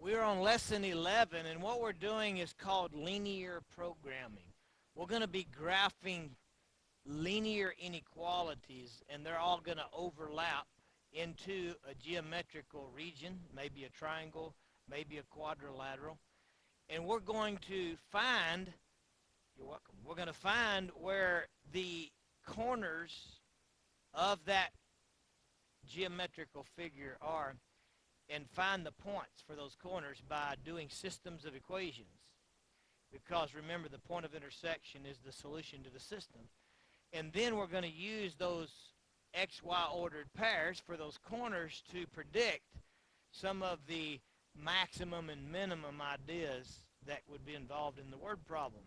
We're on lesson 11, and what we're doing is called linear programming. We're going to be graphing linear inequalities, and they're all going to overlap into a geometrical region, maybe a triangle, maybe a quadrilateral. And we're going to find, you're welcome, we're going to find where the corners of that geometrical figure are and find the points for those corners by doing systems of equations. Because remember, the point of intersection is the solution to the system. And then we're going to use those XY ordered pairs for those corners to predict some of the maximum and minimum ideas that would be involved in the word problem.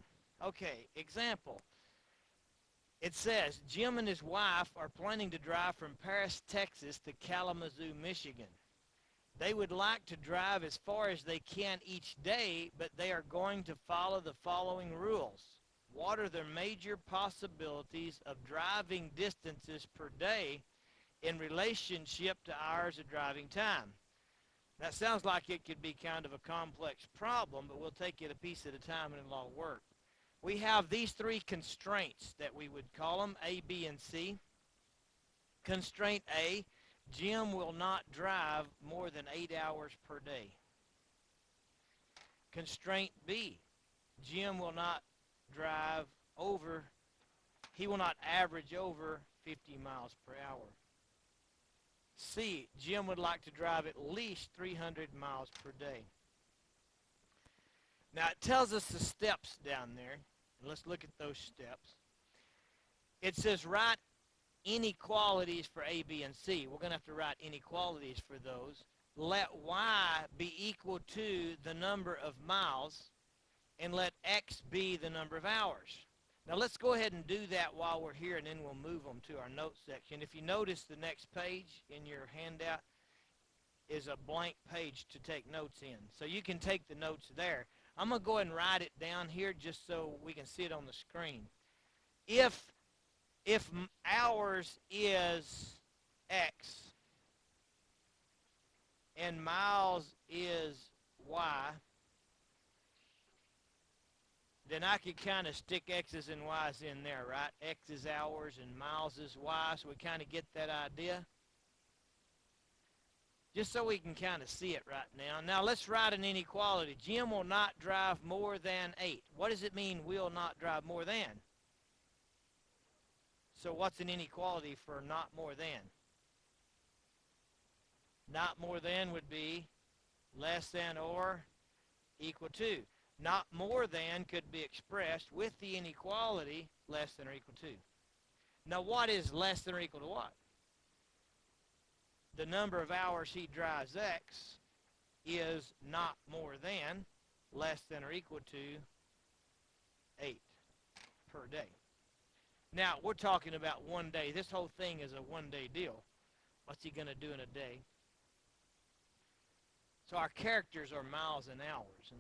Okay, example. It says, Jim and his wife are planning to drive from Paris, Texas to Kalamazoo, Michigan. They would like to drive as far as they can each day, but they are going to follow the following rules. What are their major possibilities of driving distances per day in relationship to hours of driving time? That sounds like it could be kind of a complex problem, but we'll take it a piece at a time and it'll all work. We have these three constraints that we would call them, A, B, and C. Constraint A, Jim will not drive more than 8 hours per day. Constraint B, Jim will not drive over, he will not average over 50 miles per hour. C, Jim would like to drive at least 300 miles per day. Now it tells us the steps down there, and let's look at those steps. It says write inequalities for A, B, and C. We're going to have to write inequalities for those. Let y be equal to the number of miles, and let x be the number of hours. Now let's go ahead and do that while we're here, and then we'll move on to our notes section. If you notice, the next page in your handout is a blank page to take notes in. So you can take the notes there. I'm going to go ahead and write it down here just so we can see it on the screen. If hours is x and miles is y, then I could kind of stick x's and y's in there, right? X is hours and miles is y, so we kind of get that idea. Just so we can kind of see it right now. Now let's write an inequality. Jim will not drive more than 8. What does it mean, will not drive more than? So what's an inequality for not more than? Not more than would be less than or equal to. Not more than could be expressed with the inequality less than or equal to. Now what is less than or equal to what? The number of hours he drives x is not more than less than or equal to 8 per day. Now, we're talking about one day. This whole thing is a one-day deal. What's he going to do in a day? So our characters are miles and hours, and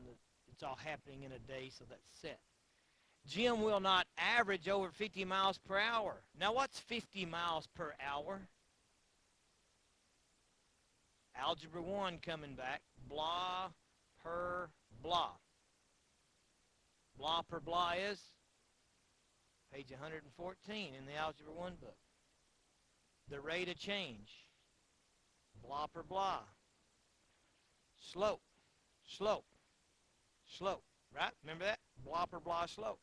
it's all happening in a day, so that's set. Jim will not average over 50 miles per hour. Now, what's 50 miles per hour? Algebra 1 coming back. Blah per blah. Blah per blah is page 114 in the Algebra 1 book. The rate of change. Blah per blah. Slope. Slope. Slope. Right? Remember that? Blah per blah slope.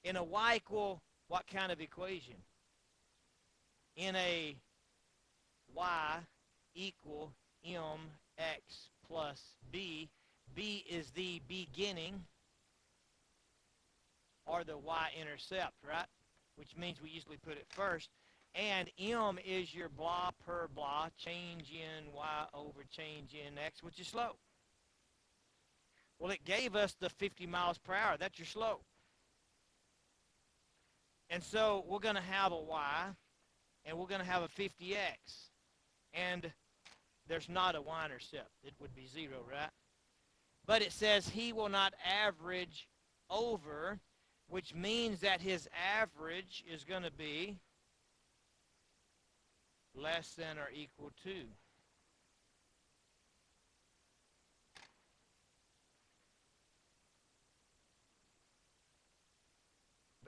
In a y equal what kind of equation? In a y equal mx plus b. B is the beginning or the y-intercept, right? Which means we usually put it first. And m is your blah per blah, change in y over change in x, which is slope. Well, it gave us the 50 miles per hour. That's your slope. And so we're going to have a y, and we're going to have a 50x. And there's not a y-intercept. It would be 0, right? But it says he will not average over, which means that his average is going to be less than or equal to.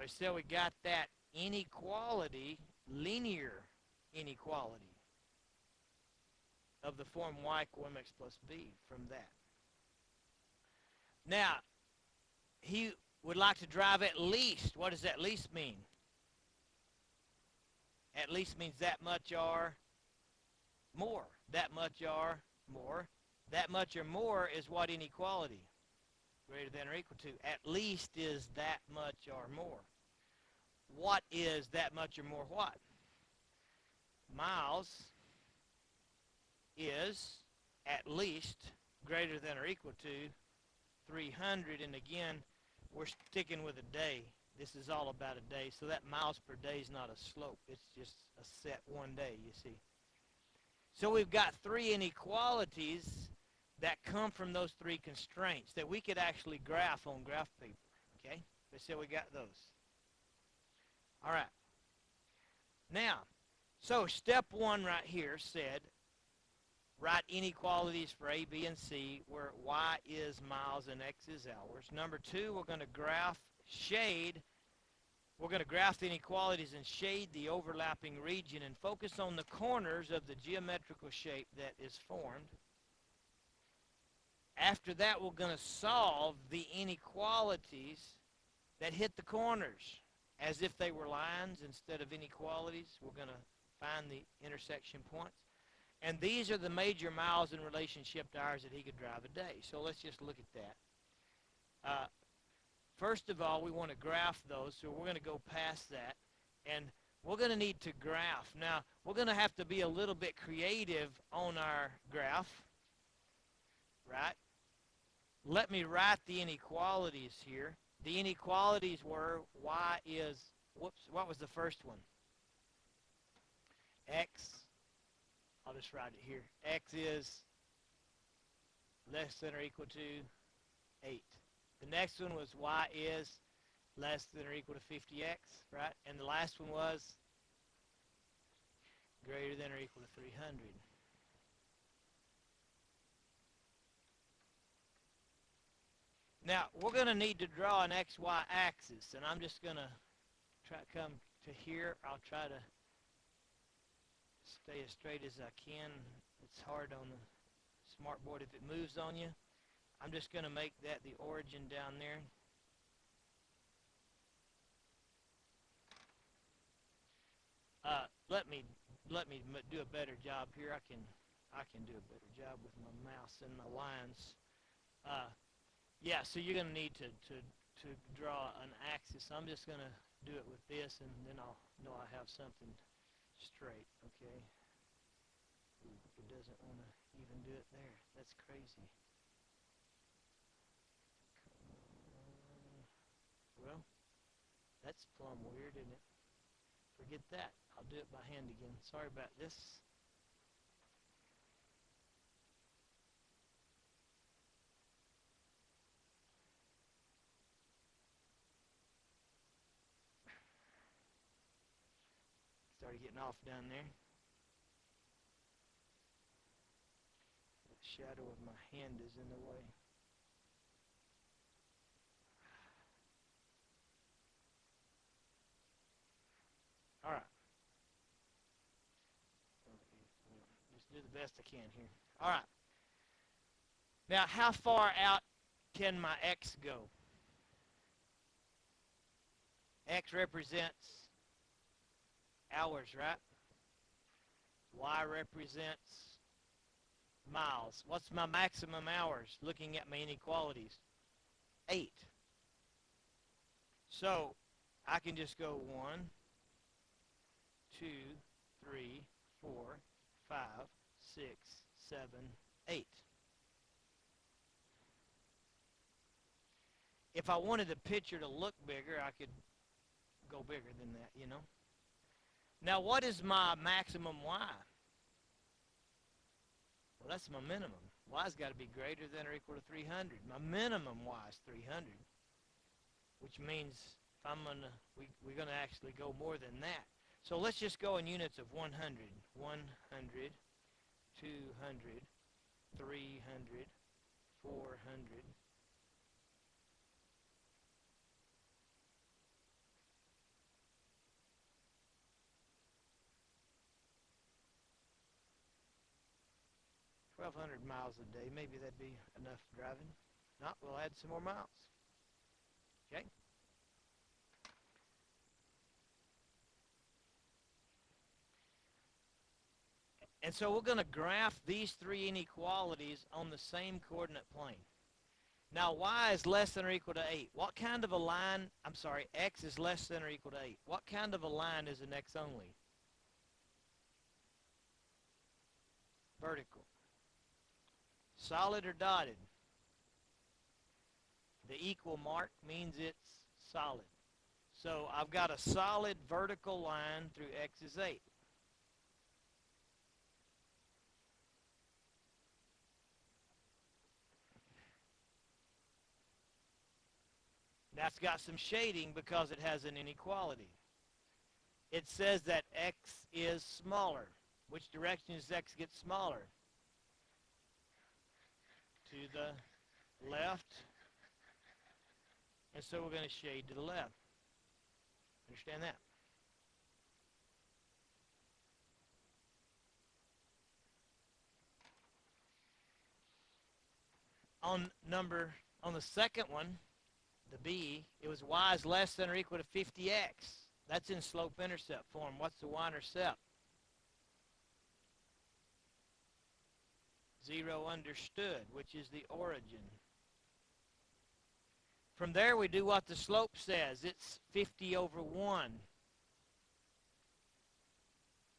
They said we got that inequality, linear inequality of the form y equals mx plus b from that. Now, he would like to drive at least. What does at least mean? At least means that much or more. That much or more. That much or more is what inequality? Greater than or equal to. At least is that much or more. What is that much or more what? Miles is at least greater than or equal to 300. And again, we're sticking with a day. This is all about a day. So that miles per day is not a slope. It's just a set one day, you see. So we've got three inequalities that come from those three constraints that we could actually graph on graph paper. Okay? So we got those. All right. Now, so step one right here said, write inequalities for A, B, and C where y is miles and x is hours. Number two, we're going to graph shade. We're going to graph the inequalities and shade the overlapping region and focus on the corners of the geometrical shape that is formed. After that, we're going to solve the inequalities that hit the corners as if they were lines instead of inequalities. We're going to find the intersection points. And these are the major miles in relationship to hours that he could drive a day. So let's just look at that. First of all, we want to graph those, so we're going to go past that. And we're going to need to graph. Now, we're going to have to be a little bit creative on our graph, right? Let me write the inequalities here. The inequalities were y is, what was the first one? X. I'll just write it here. X is less than or equal to 8. The next one was y is less than or equal to 50x, right? And the last one was greater than or equal to 300. Now, we're going to need to draw an XY axis, and I'm just going to try to come to here. I'll try to stay as straight as I can. It's hard on the smartboard if it moves on you. I'm just going to make that the origin down there. Let me do a better job here. I can do a better job with my mouse and my lines. Yeah, so you're going to need to draw an axis. I'm just going to do it with this, and then I'll know I have something straight, okay? Ooh, it doesn't want to even do it there. That's crazy. Well, that's plumb weird, isn't it? Forget that. I'll do it by hand again. Sorry about this. Started getting off down there. The shadow of my hand is in the way. All right. Just do the best I can here. All right. Now, how far out can my x go? X represents hours, right? Y represents miles. What's my maximum hours looking at my inequalities? 8. So I can just go 1, 2, 3, 4, 5, 6, 7, 8. If I wanted the picture to look bigger, I could go bigger than that, you know. Now, what is my maximum y? Well, that's my minimum. Y's got to be greater than or equal to 300. My minimum y is 300, which means if we're going to actually go more than that. So let's just go in units of 100. 100, 200, 300, 400, 500 miles a day. Maybe that'd be enough driving. Not, we'll add some more miles. Okay? And so we're going to graph these three inequalities on the same coordinate plane. Now, y is less than or equal to 8. What kind of a line, x is less than or equal to 8. What kind of a line is an x only? Vertical. Solid or dotted? The equal mark means it's solid. So I've got a solid vertical line through x is 8. That's got some shading because it has an inequality. It says that x is smaller. Which direction does x get smaller? To the left. And so we're going to shade to the left. Understand that? On the second one, the B, it was y is less than or equal to 50x. That's in slope-intercept form. What's the y-intercept? 0 understood, which is the origin. From there, we do what the slope says. It's 50 over 1.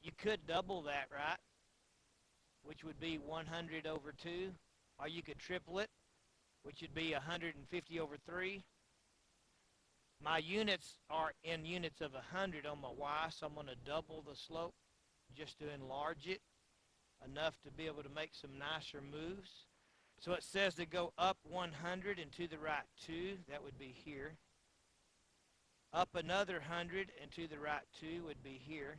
You could double that, right? Which would be 100 over 2. Or you could triple it, which would be 150 over 3. My units are in units of 100 on my y, so I'm going to double the slope just to enlarge it enough to be able to make some nicer moves. So it says to go up 100 and to the right 2. That would be here. Up another 100 and to the right 2 would be here.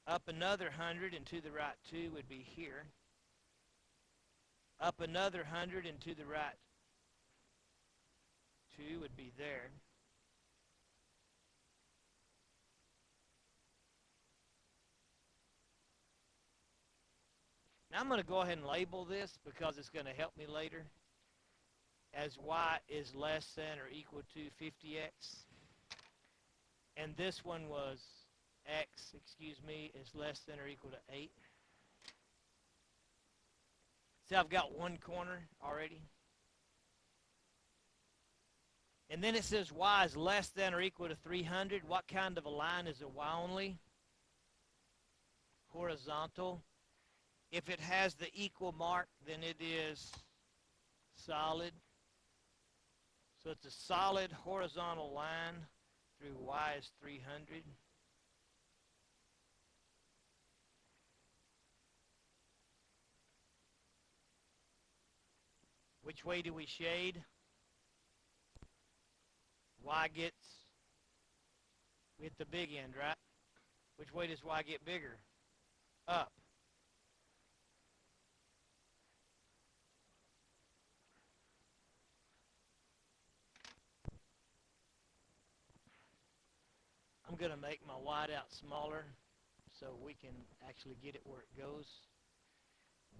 Up another 100 and to the right 2 would be here. Up another 100 and to the right 2 would be there. Now I'm going to go ahead and label this because it's going to help me later as y is less than or equal to 50x. And this one was x, is less than or equal to 8. See, I've got one corner already. And then it says y is less than or equal to 300. What kind of a line is a y only? Horizontal. If it has the equal mark, then it is solid. So it's a solid horizontal line through y is 300. Which way do we shade? Y gets, we hit the big end, right? Which way does y get bigger? Up. I'm going to make my whiteout smaller so we can actually get it where it goes.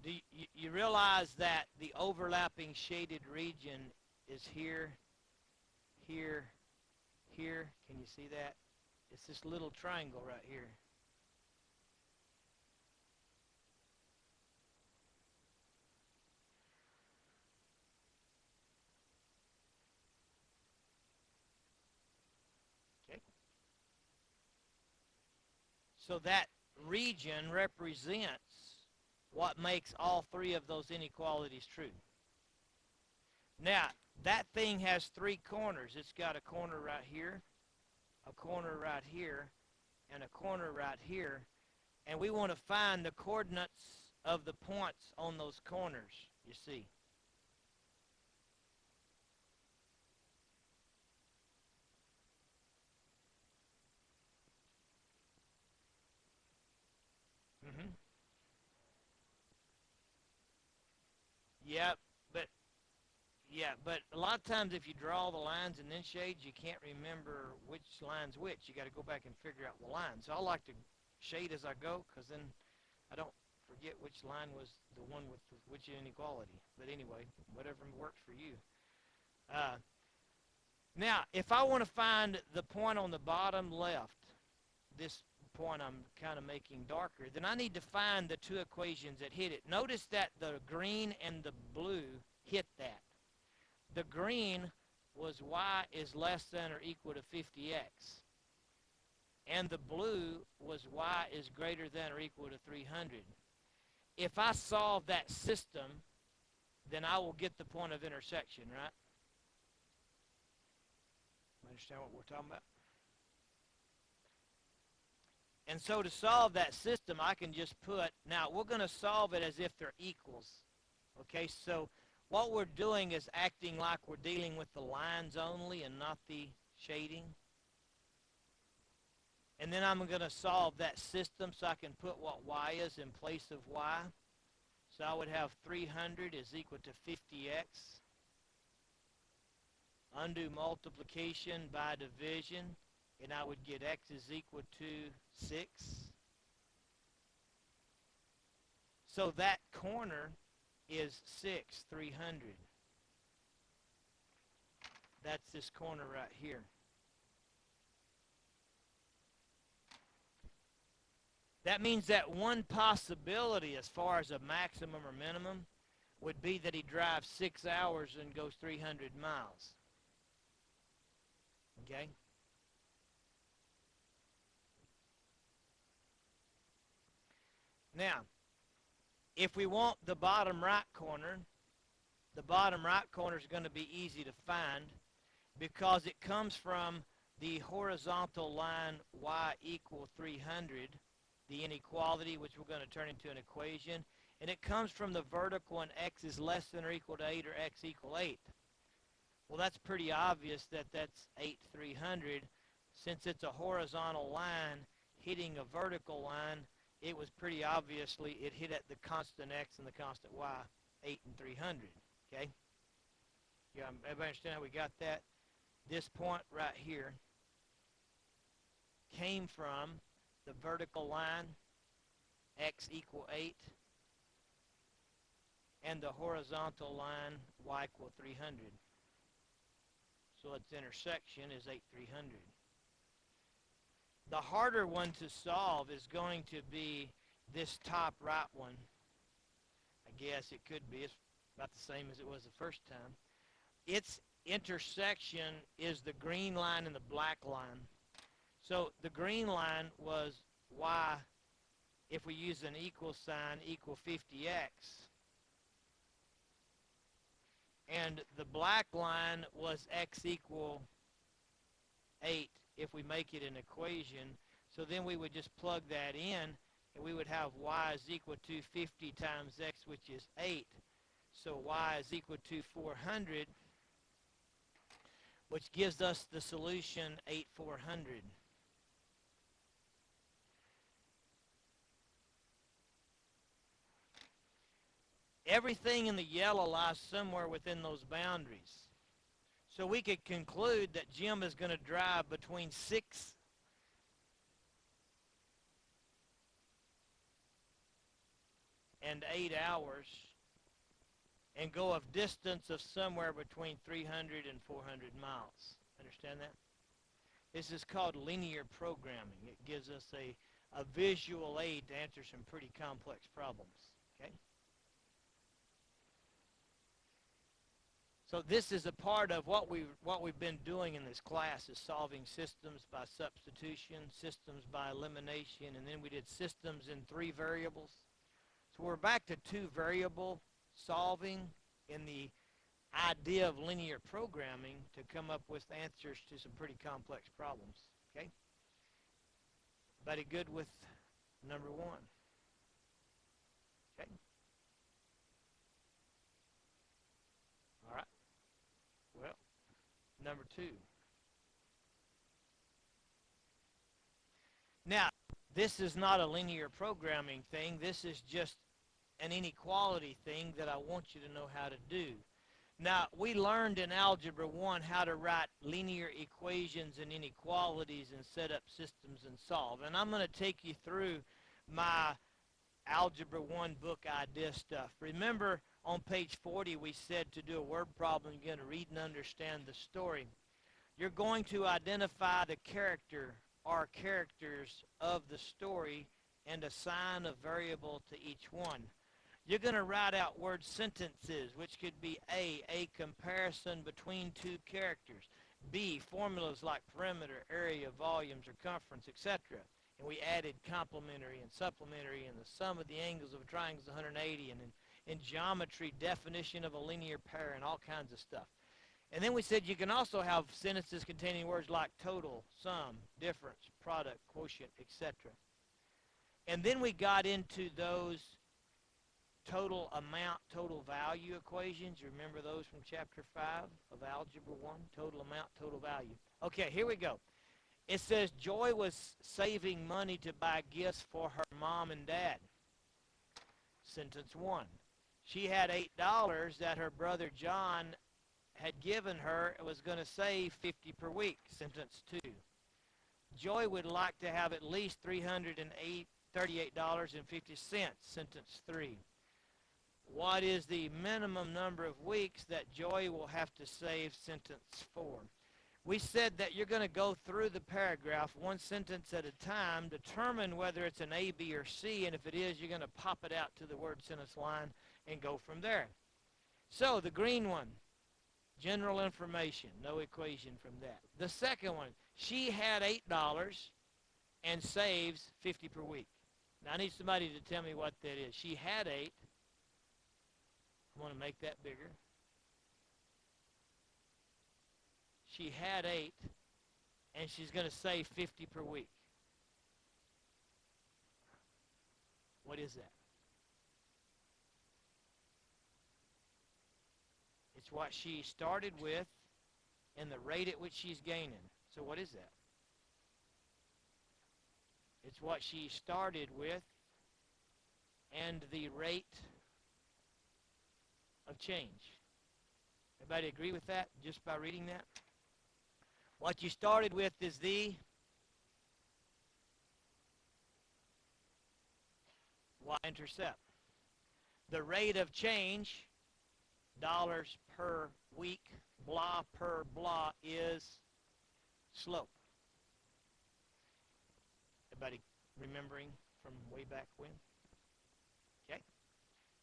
Do you realize that the overlapping shaded region is here, here, here? Can you see that? It's this little triangle right here. Okay. So that region represents what makes all three of those inequalities true. Now, that thing has three corners. It's got a corner right here, a corner right here, and a corner right here. And we want to find the coordinates of the points on those corners, you see. Mm-hmm. Yeah, but a lot of times if you draw the lines and then shades, you can't remember which line's which. You got to go back and figure out the line. So I like to shade as I go because then I don't forget which line was the one with which inequality. But anyway, whatever works for you. Uh, Now, if I want to find the point on the bottom left, this point I'm kind of making darker, then I need to find the two equations that hit it. Notice that the green and the blue hit that. The green was y is less than or equal to 50x. And the blue was y is greater than or equal to 300. If I solve that system, then I will get the point of intersection, right? Understand what we're talking about? And so to solve that system, I can just put, now we're going to solve it as if they're equals. Okay, so what we're doing is acting like we're dealing with the lines only and not the shading. And then I'm going to solve that system so I can put what y is in place of y. So I would have 300 is equal to 50x. Undo multiplication by division, and I would get x is equal to 6. So that corner is 6, 300. That's this corner right here. That means that one possibility as far as a maximum or minimum would be that he drives 6 hours and goes 300 miles. Okay? Now, if we want the bottom right corner is going to be easy to find because it comes from the horizontal line y equal 300, the inequality, which we're going to turn into an equation, and it comes from the vertical when x is less than or equal to 8 or x equal 8. Well, that's pretty obvious that that's 8, 300. Since it's a horizontal line hitting a vertical line, it was pretty obviously it hit at the constant x and the constant y, 8 and 300. Okay? Yeah, everybody understand how we got that? This point right here came from the vertical line, x equal 8, and the horizontal line, y equal 300. So its intersection is 8, 300. The harder one to solve is going to be this top right one. I guess it could be. It's about the same as it was the first time. Its intersection is the green line and the black line. So the green line was y, if we use an equal sign, equal 50x. And the black line was x equal 8 if we make it an equation. So then we would just plug that in, and we would have y is equal to 50 times x, which is 8. So y is equal to 400, which gives us the solution 8, 400. Everything in the yellow lies somewhere within those boundaries. So we could conclude that Jim is going to drive between 6 and 8 hours and go a distance of somewhere between 300 and 400 miles. Understand that? This is called linear programming. It gives us a visual aid to answer some pretty complex problems. Okay? So this is a part of what we've been doing in this class is solving systems by substitution, systems by elimination, and then we did systems in 3 variables. So we're back to 2 variable solving in the idea of linear programming to come up with answers to some pretty complex problems. Okay? Everybody good with number 1? Okay? All right. Well, number 2. Now, this is not a linear programming thing. This is just an inequality thing that I want you to know how to do. Now, we learned in Algebra 1 how to write linear equations and inequalities and set up systems and solve. And I'm going to take you through my Algebra 1 book idea stuff. Remember on page 40 we said to do a word problem, you're going to read and understand the story. You're going to identify the character or characters of the story and assign a variable to each one. You're going to write out word sentences, which could be a comparison between two characters, B, formulas like perimeter, area, volume, circumference, etc. And we added complementary and supplementary, and the sum of the angles of a triangle is 180, and in geometry, definition of a linear pair, and all kinds of stuff. And then we said you can also have sentences containing words like total, sum, difference, product, quotient, etc. And then we got into those total amount, total value equations. You remember those from chapter 5 of Algebra 1? Total amount, total value. Okay, here we go. It says Joy was saving money to buy gifts for her mom and dad. Sentence 1. She had $8 that her brother John had given her and was going to save 50 per week. Sentence 2. Joy would like to have at least $338.50. Sentence 3. What is the minimum number of weeks that Joy will have to save? Sentence 4. We said that you're going to go through the paragraph one sentence at a time, determine whether it's an A, B, or C, and if it is, you're going to pop it out to the word sentence line and go from there. So the green one, general information, no equation from that. The second one, she had $8 and saves 50 per week. Now I need somebody to tell me what that is. She had 8. I want to make that bigger. She had 8, and she's going to save 50 per week. What is that? It's what she started with and the rate at which she's gaining. So what is that? It's what she started with and the rate of change. Everybody agree with that just by reading that? What you started with is the y-intercept. The rate of change, dollars per week, blah per blah, is slope. Everybody remembering from way back when? Okay.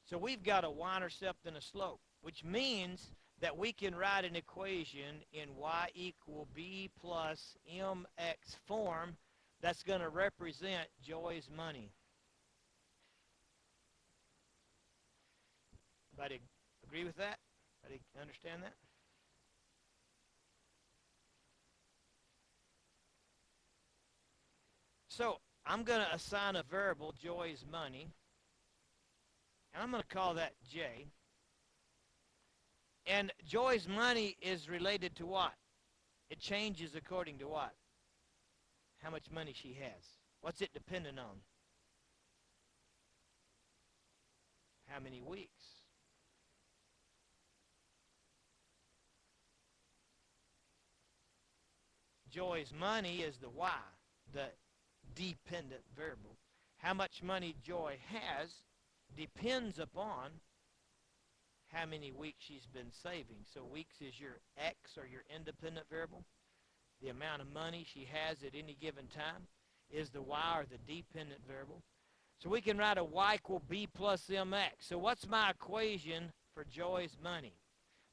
So we've got a y-intercept and a slope, which means that we can write an equation in y equal b plus mx form that's going to represent Joy's money. Everybody agree with that? Everybody understand that? So I'm going to assign a variable, Joy's money, and I'm going to call that J. And Joy's money is related to what? It changes according to what? How much money she has. What's it dependent on? How many weeks? Joy's money is the Y, the dependent variable. How much money Joy has depends upon how many weeks she's been saving. So weeks is your X, or your independent variable. The amount of money she has at any given time is the Y, or the dependent variable. So we can write a Y equal B plus MX. So what's my equation for Joy's money?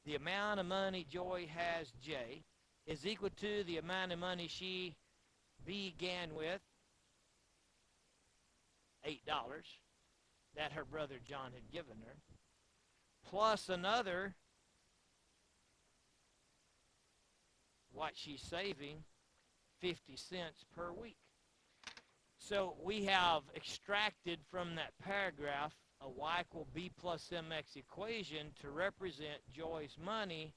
The amount of money Joy has, J, is equal to the amount of money she began with, $8, that her brother John had given her, plus another, what she's saving, 50 cents per week. So we have extracted from that paragraph a Y equal B plus MX equation to represent Joy's money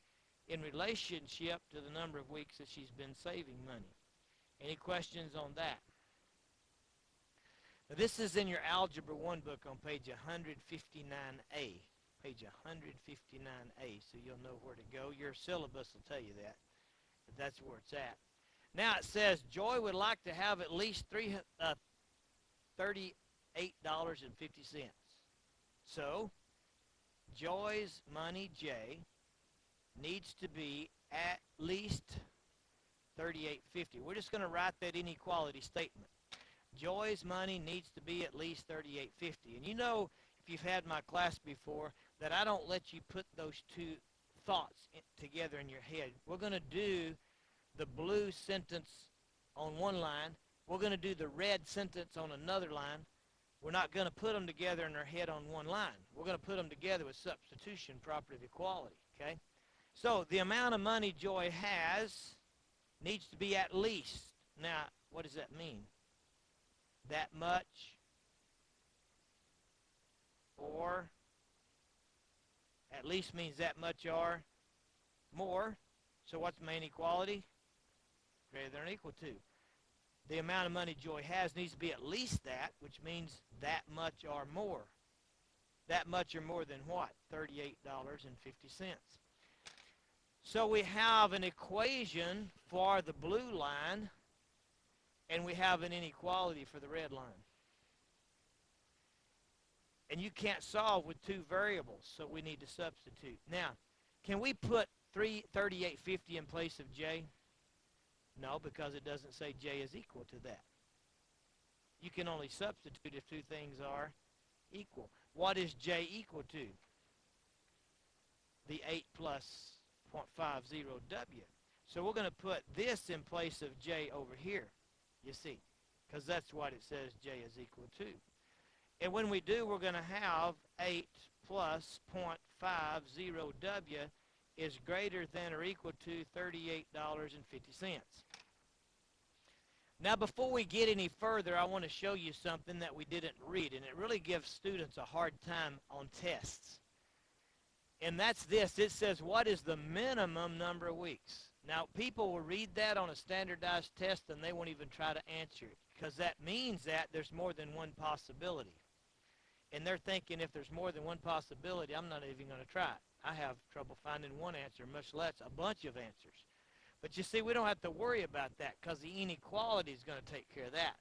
in relationship to the number of weeks that she's been saving money. Any questions on that? Now, this is in your Algebra 1 book on page 159A. Page 159A, so you'll know where to go. Your syllabus will tell you that, but that's where it's at. Now it says, Joy would like to have at least $38.50. $38.50. So, Joy's money, J, needs to be at least $38.50. We're just going to write that inequality statement. Joy's money needs to be at least $38.50. And you know, if you've had my class before, that I don't let you put those two thoughts together in your head. We're going to do the blue sentence on one line. We're going to do the red sentence on another line. We're not going to put them together in our head on one line. We're going to put them together with substitution, property of equality, okay? So the amount of money Joy has needs to be at least. Now, what does that mean? That much or at least means that much or more. So what's my inequality? Greater than or equal to. The amount of money Joy has needs to be at least that, which means that much or more. That much or more than what? $38.50. So we have an equation for the blue line, and we have an inequality for the red line. And you can't solve with two variables, so we need to substitute. Now, can we put 38.50 in place of J? No, because it doesn't say J is equal to that. You can only substitute if two things are equal. What is J equal to? The 8 plus 0.50W. So we're going to put this in place of J over here, you see, because that's what it says J is equal to. And when we do, we're going to have 8 plus 0.50W is greater than or equal to $38.50. Now, before we get any further, I want to show you something that we didn't read, and it really gives students a hard time on tests. And that's this. It says, what is the minimum number of weeks? Now, people will read that on a standardized test, and they won't even try to answer it, because that means that there's more than one possibility. And they're thinking if there's more than one possibility, I'm not even going to try it. I have trouble finding one answer, much less a bunch of answers. But you see, we don't have to worry about that because the inequality is going to take care of that.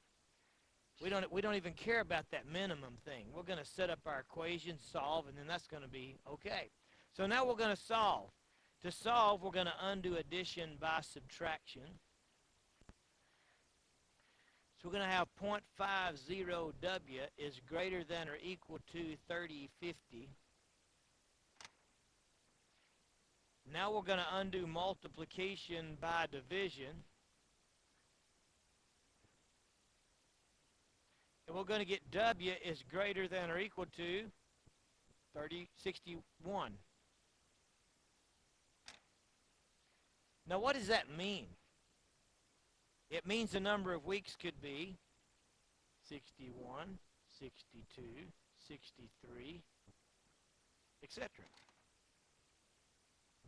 We don't even care about that minimum thing. We're going to set up our equation, solve, and then that's going to be okay. So now we're going to solve. To solve, we're going to undo addition by subtraction. So we're going to have 0.50W is greater than or equal to 3050. Now we're going to undo multiplication by division. And we're going to get W is greater than or equal to 6061. Now what does that mean? It means the number of weeks could be 61, 62, 63, etc.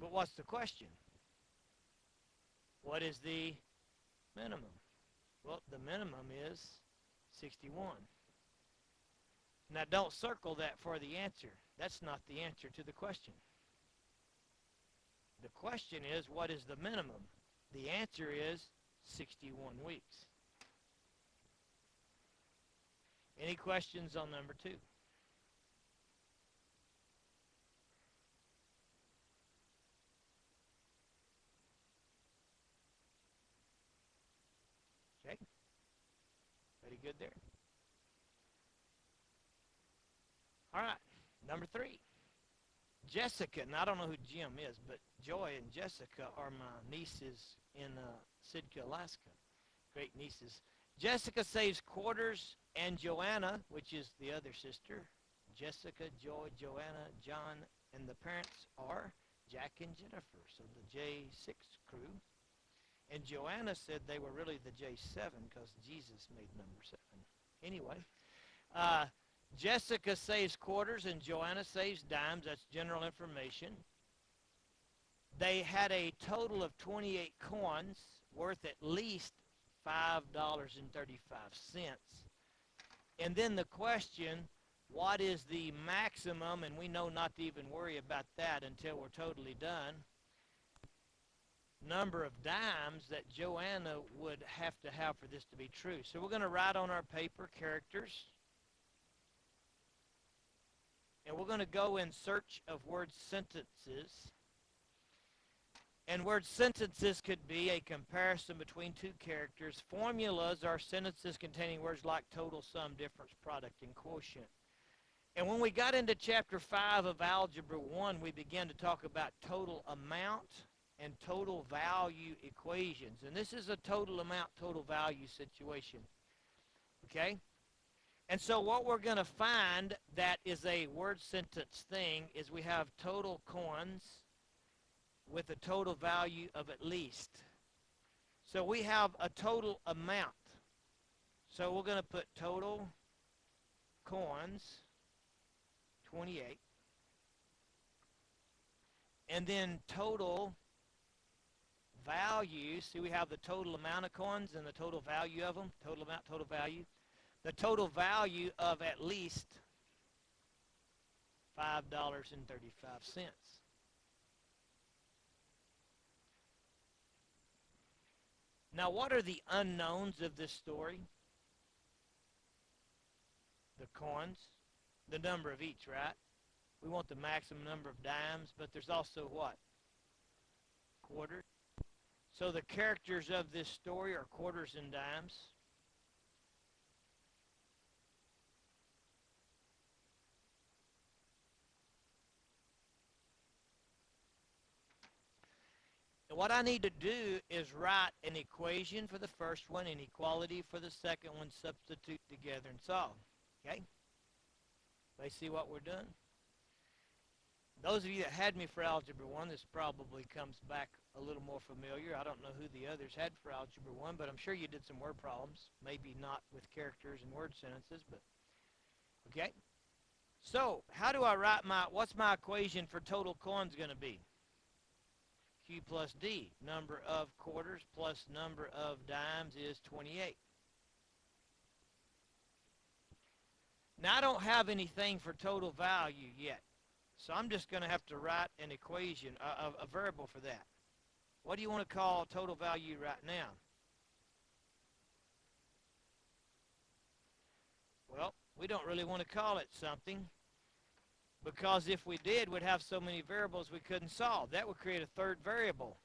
But what's the question? What is the minimum? Well, the minimum is 61. Now, don't circle that for the answer. That's not the answer to the question. The question is, what is the minimum? The answer is 61 weeks. Any questions on number 2? Okay. Pretty good there. All right. Number 3. Jessica, and I don't know who Jim is, but Joy and Jessica are my nieces in Sitka, Alaska. Great nieces. Jessica saves quarters, and Joanna, which is the other sister, Jessica, Joy, Joanna, John, and the parents are Jack and Jennifer, so the J6 crew. And Joanna said they were really the J7 because Jesus made number 7. Anyway, Jessica saves quarters and Joanna saves dimes. That's general information. They had a total of 28 coins worth at least $5.35. And then the question, what is the maximum, and we know not to even worry about that until we're totally done, number of dimes that Joanna would have to have for this to be true. So we're going to write on our paper characters. and we're going to go in search of word sentences. And word sentences could be a comparison between two characters. Formulas are sentences containing words like total, sum, difference, product, and quotient. And when we got into chapter 5 of Algebra 1, we began to talk about total amount and total value equations. And this is a total amount, total value situation. Okay? And so what we're going to find that is a word sentence thing is we have total coins with a total value of at least. So we have a total amount. So we're going to put total coins, 28. And then total value. See, we have the total amount of coins and the total value of them. Total amount, total value. The total value of at least $5.35. Now, what are the unknowns of this story? The coins, the number of each, right? We want the maximum number of dimes, but there's also what? Quarters. So the characters of this story are quarters and dimes. And what I need to do is write an equation for the first one, an equality for the second one, substitute together and solve. Okay? They see what we're doing? Those of you that had me for Algebra 1, this probably comes back a little more familiar. I don't know who the others had for Algebra 1, but I'm sure you did some word problems. Maybe not with characters and word sentences, but okay. So, how do I write what's my equation for total coins going to be? Q plus D. Number of quarters plus number of dimes is 28. Now, I don't have anything for total value yet. So I'm just going to have to write an equation, a variable for that. What do you want to call total value right now? Well, we don't really want to call it something, because if we did, we'd have so many variables we couldn't solve. That would create a third variable,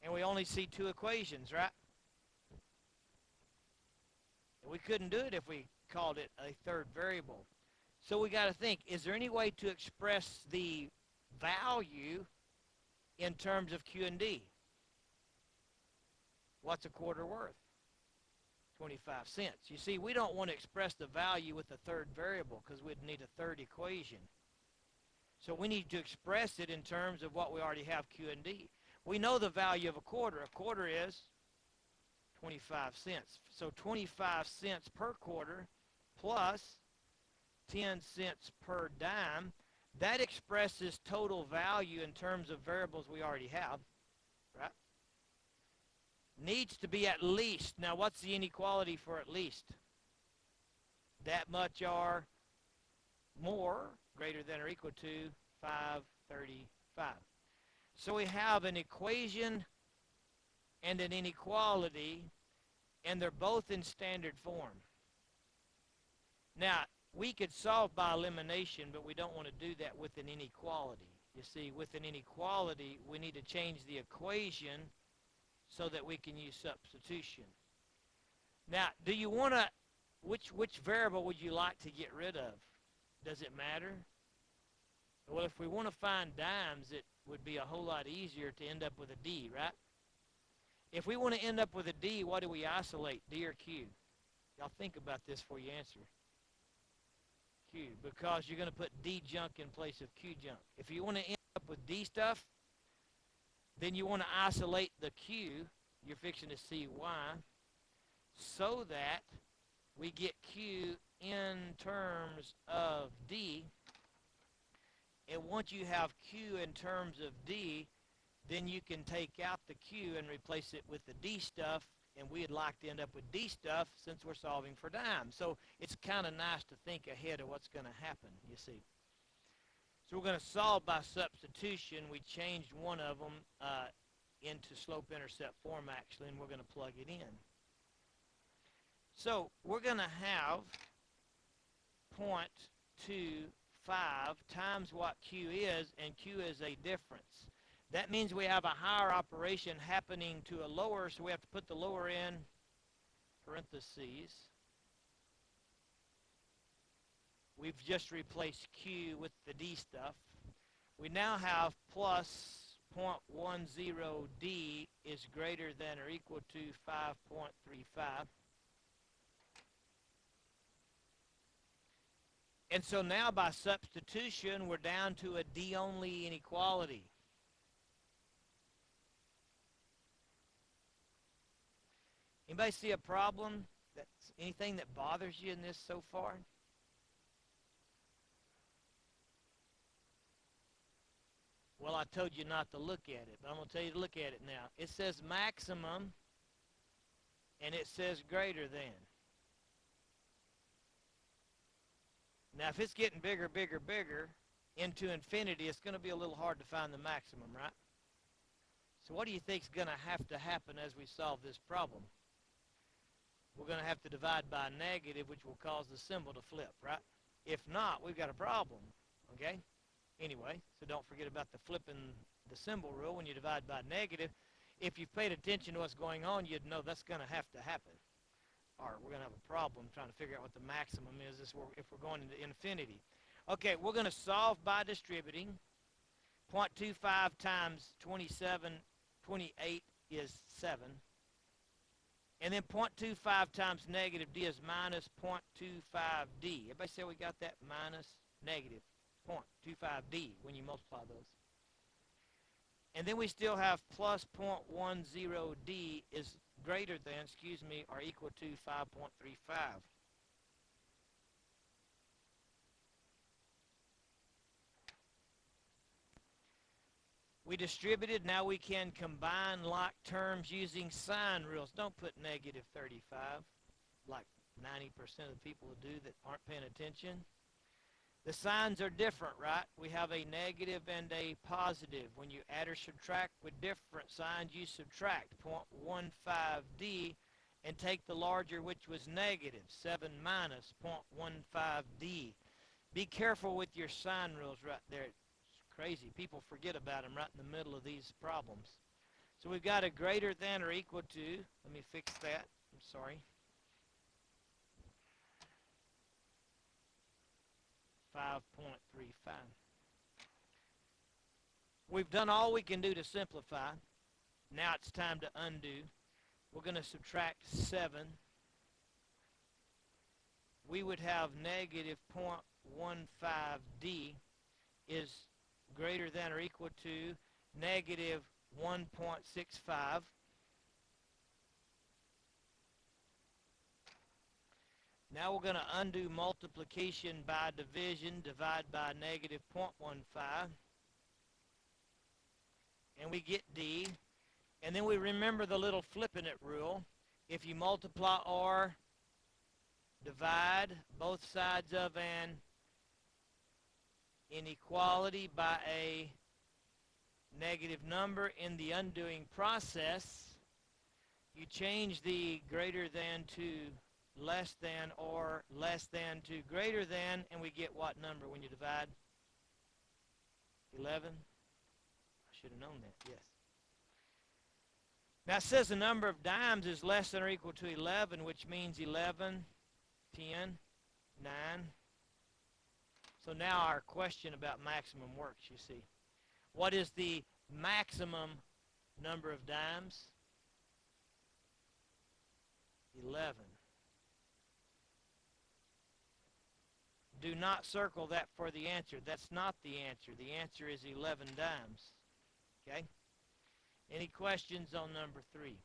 and we only see two equations, right? And we couldn't do it if we called it a third variable. So we got to think, is there any way to express the value in terms of Q and D? What's a quarter worth? 25 cents. You see, we don't want to express the value with a third variable because we'd need a third equation. So we need to express it in terms of what we already have, Q and D. We know the value of a quarter. A quarter is 25 cents. So 25 cents per quarter plus 10 cents per dime, that expresses total value in terms of variables we already have, right? Needs to be at least. Now, what's the inequality for at least? That much or more, greater than or equal to 535. So we have an equation and an inequality, and they're both in standard form. Now, we could solve by elimination, but we don't want to do that with an inequality. You see, with an inequality, we need to change the equation so that we can use substitution. Now, do you want to, which variable would you like to get rid of? Does it matter? Well, if we want to find dimes, it would be a whole lot easier to end up with a D, right? If we want to end up with a D, what do we isolate, D or Q? Y'all think about this before you answer. Q, because you're going to put D junk in place of Q junk. If you want to end up with D stuff, then you want to isolate the Q, you're fixing to see why, so that we get Q in terms of D. And once you have Q in terms of D, then you can take out the Q and replace it with the D stuff, and we'd like to end up with D stuff since we're solving for dimes. So it's kind of nice to think ahead of what's going to happen, you see. So we're going to solve by substitution. We changed one of them into slope-intercept form, actually, and we're going to plug it in. So we're going to have 0.25 times what Q is, and Q is a difference. That means we have a higher operation happening to a lower, so we have to put the lower in parentheses. We've just replaced Q with the D stuff. We now have plus 0.10D is greater than or equal to 5.35. And so now by substitution, we're down to a D-only inequality. Anybody see a problem? Anything that bothers you in this so far? Well, I told you not to look at it, but I'm going to tell you to look at it now. It says maximum, and it says greater than. Now, if it's getting bigger, bigger, bigger into infinity, it's going to be a little hard to find the maximum, right? So what do you think is going to have to happen as we solve this problem? We're going to have to divide by a negative, which will cause the symbol to flip, right? If not, we've got a problem, okay? Anyway, so don't forget about the flipping the symbol rule when you divide by negative. If you've paid attention to what's going on, you'd know that's going to have to happen. Or we're going to have a problem trying to figure out what the maximum is if we're going into infinity. Okay, we're going to solve by distributing. 0.25 times 28 is 7. And then 0.25 times negative d is minus 0.25d. Everybody say we got that? Minus negative 0.25d when you multiply those. And then we still have plus 0.10d is greater than, or equal to 5.35. We distributed. Now we can combine like terms using sign rules. Don't put negative 35 like 90% of the people do that aren't paying attention. The signs are different, right? We have a negative and a positive. When you add or subtract with different signs, you subtract 0.15d and take the larger, which was negative, 7 minus 0.15d. Be careful with your sign rules right there. It's crazy. People forget about them right in the middle of these problems. So we've got a greater than or equal to. Let me fix that. I'm sorry. 5.35. We've done all we can do to simplify. Now it's time to undo. We're going to subtract 7. We would have negative 0.15d is greater than or equal to negative 1.65. Now we're going to undo multiplication by division, divide by negative 0.15. And we get D. And then we remember the little flipping it rule. If you multiply or divide both sides of an inequality by a negative number in the undoing process, you change the greater than to less than or less than to greater than, and we get what number when you divide? 11? I should have known that, yes. Now it says the number of dimes is less than or equal to 11, which means 11, 10, 9. So now our question about maximum works, you see. What is the maximum number of dimes? 11. Do not circle that for the answer. That's not the answer. The answer is 11 dimes. Okay? Any questions on number 3?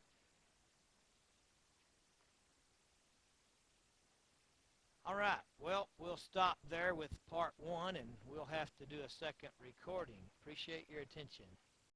All right. Well, we'll stop there with part 1, and we'll have to do a second recording. Appreciate your attention.